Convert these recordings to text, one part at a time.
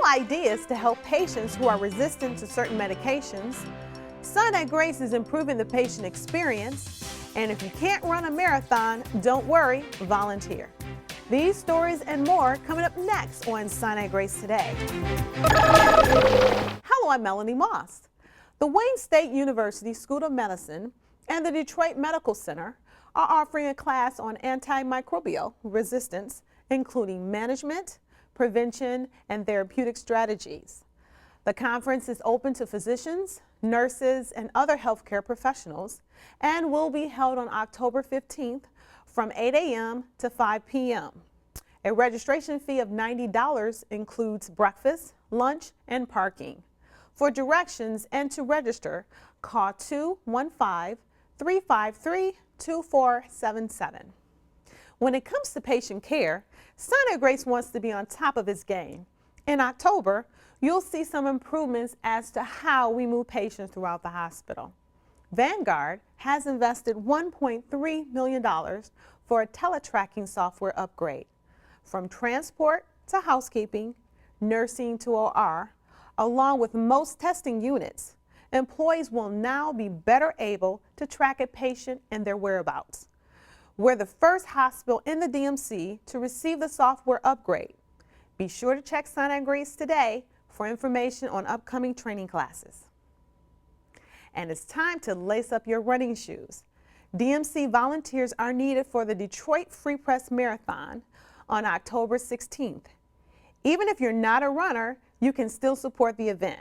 ideas to help patients who are resistant to certain medications. Sinai-Grace is improving the patient experience. And if you can't run a marathon, don't worry, volunteer. These stories and more coming up next on Sinai-Grace Today. Hello, I'm Melanie Moss. The Wayne State University School of Medicine and the Detroit Medical Center are offering a class on antimicrobial resistance, including management, prevention, and therapeutic strategies. The conference is open to physicians, nurses, and other healthcare professionals and will be held on October 15th from 8 a.m. to 5 p.m. A registration fee of $90 includes breakfast, lunch, and parking. For directions and to register, call 215-353-2477. When it comes to patient care, Sinai-Grace wants to be on top of its game. In October, you'll see some improvements as to how we move patients throughout the hospital. Vanguard has invested $1.3 million for a teletracking software upgrade. From transport to housekeeping, nursing to OR, along with most testing units, employees will now be better able to track a patient and their whereabouts. We're the first hospital in the DMC to receive the software upgrade. Be sure to check Sinai-Grace today for information on upcoming training classes. And it's time to lace up your running shoes. DMC volunteers are needed for the Detroit Free Press Marathon on October 16th. Even if you're not a runner, you can still support the event.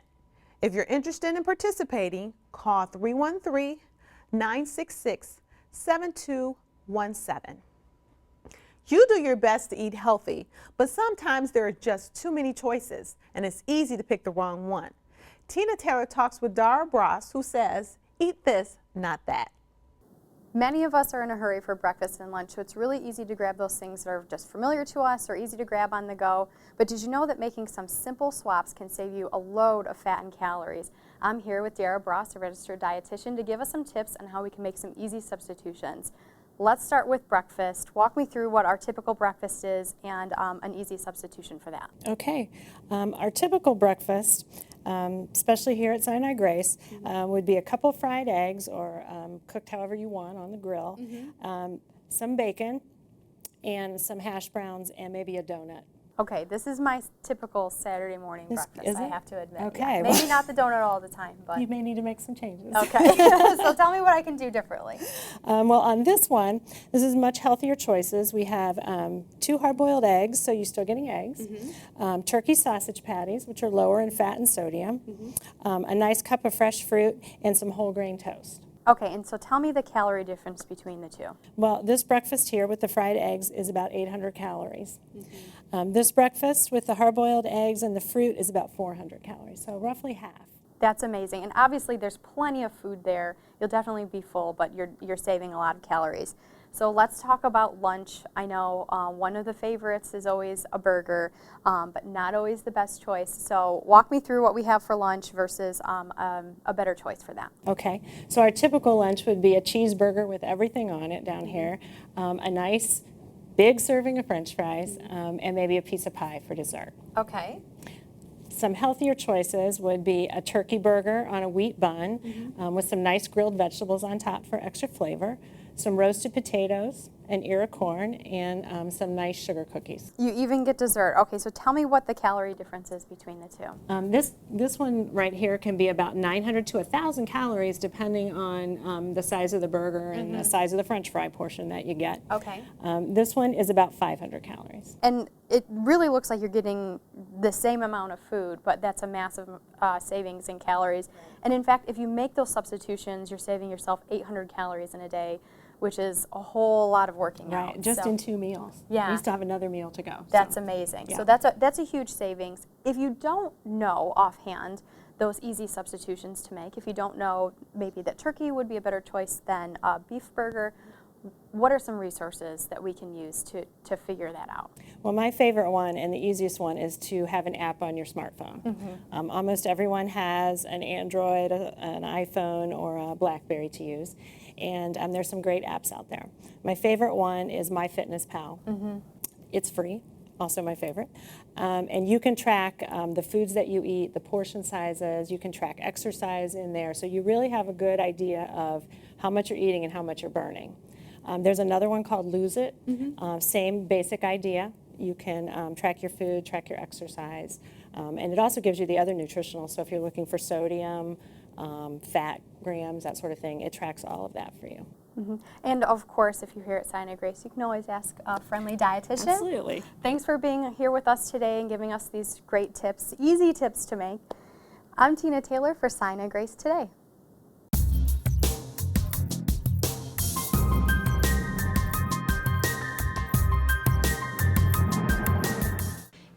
If you're interested in participating, call 313-966-7217. You do your best to eat healthy, but sometimes there are just too many choices, and it's easy to pick the wrong one. Tine Taylor talks with Dara Bross, who says, eat this, not that. Many of us are in a hurry for breakfast and lunch, so it's really easy to grab those things that are just familiar to us or easy to grab on the go. But did you know that making some simple swaps can save you a load of fat and calories? I'm here with Dara Bross, a registered dietitian, to give us some tips on how we can make some easy substitutions. Let's start with breakfast. Walk me through what our typical breakfast is and an easy substitution for that. Okay. Our typical breakfast, especially here at Sinai-Grace, would be a couple fried eggs or cooked however you want on the grill, some bacon, and some hash browns, and maybe a donut. Okay, this is my typical Saturday morning breakfast, I have to admit. Okay. Yeah. Maybe not the donut all the time, but... You may need to make some changes. Okay, so tell me what I can do differently. Well, on this one, this is much healthier choices. We have 2 hard-boiled eggs, so you're still getting eggs, turkey sausage patties, which are lower in fat and sodium, a nice cup of fresh fruit, and some whole grain toast. Okay, and so tell me the calorie difference between the two. Well, this breakfast here with the fried eggs is about 800 calories. This breakfast with the hard-boiled eggs and the fruit is about 400 calories, so roughly half. That's amazing, and obviously there's plenty of food there. You'll definitely be full, but you're saving a lot of calories. So let's talk about lunch. I know one of the favorites is always a burger, but not always the best choice. So walk me through what we have for lunch versus a better choice for that. Okay, so our typical lunch would be a cheeseburger with everything on it down here, a nice big serving of French fries, and maybe a piece of pie for dessert. Okay. Some healthier choices would be a turkey burger on a wheat bun with some nice grilled vegetables on top for extra flavor, some roasted potatoes, an ear of corn, and some nice sugar cookies. You even get dessert. Okay, so tell me what the calorie difference is between the two. This one right here can be about 900 to 1,000 calories depending on the size of the burger and the size of the French fry portion that you get. Okay. This one is about 500 calories. And it really looks like you're getting the same amount of food, but that's a massive savings in calories. And in fact, if you make those substitutions, you're saving yourself 800 calories in a day, which is a whole lot of working out. Right, just in 2 meals. Yeah. We still have another meal to go. That's amazing. Yeah. So that's a huge savings. If you don't know offhand those easy substitutions to make, if you don't know maybe that turkey would be a better choice than a beef burger, what are some resources that we can use to figure that out? Well, my favorite one and the easiest one is to have an app on your smartphone. Almost everyone has an Android, an iPhone, or a BlackBerry to use, and there's some great apps out there. My favorite one is MyFitnessPal. It's free. also my favorite. And you can track the foods that you eat, the portion sizes, you can track exercise in there, so you really have a good idea of how much you're eating and how much you're burning. There's another one called Lose It, same basic idea. You can track your food, track your exercise, and it also gives you the other nutritional, so if you're looking for sodium, fat grams, that sort of thing, it tracks all of that for you. And of course, if you're here at Sinai-Grace, you can always ask a friendly dietitian. Absolutely. Thanks for being here with us today and giving us these great tips, easy tips to make. I'm Tine Taylor for Sinai-Grace Today.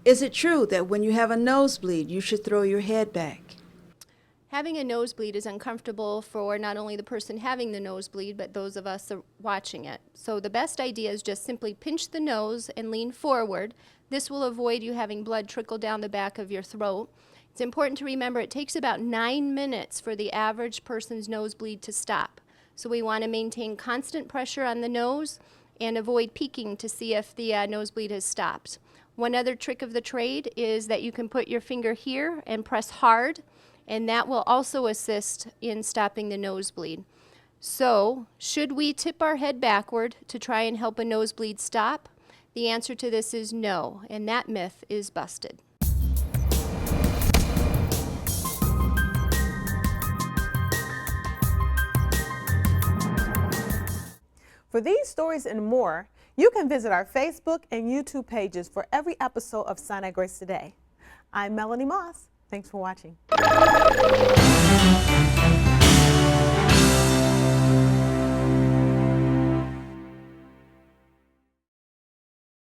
Is it true that when you have a nosebleed, you should throw your head back? Having a nosebleed is uncomfortable for not only the person having the nosebleed, but those of us watching it. So the best idea is just simply pinch the nose and lean forward. This will avoid you having blood trickle down the back of your throat. It's important to remember it takes about 9 minutes for the average person's nosebleed to stop. So we want to maintain constant pressure on the nose and avoid peeking to see if the nosebleed has stopped. One other trick of the trade is that you can put your finger here and press hard, and that will also assist in stopping the nosebleed. So, should we tip our head backward to try and help a nosebleed stop? The answer to this is no, and that myth is busted. For these stories and more, you can visit our Facebook and YouTube pages for every episode of Sinai-Grace Today. I'm Melanie Moss. Thanks for watching.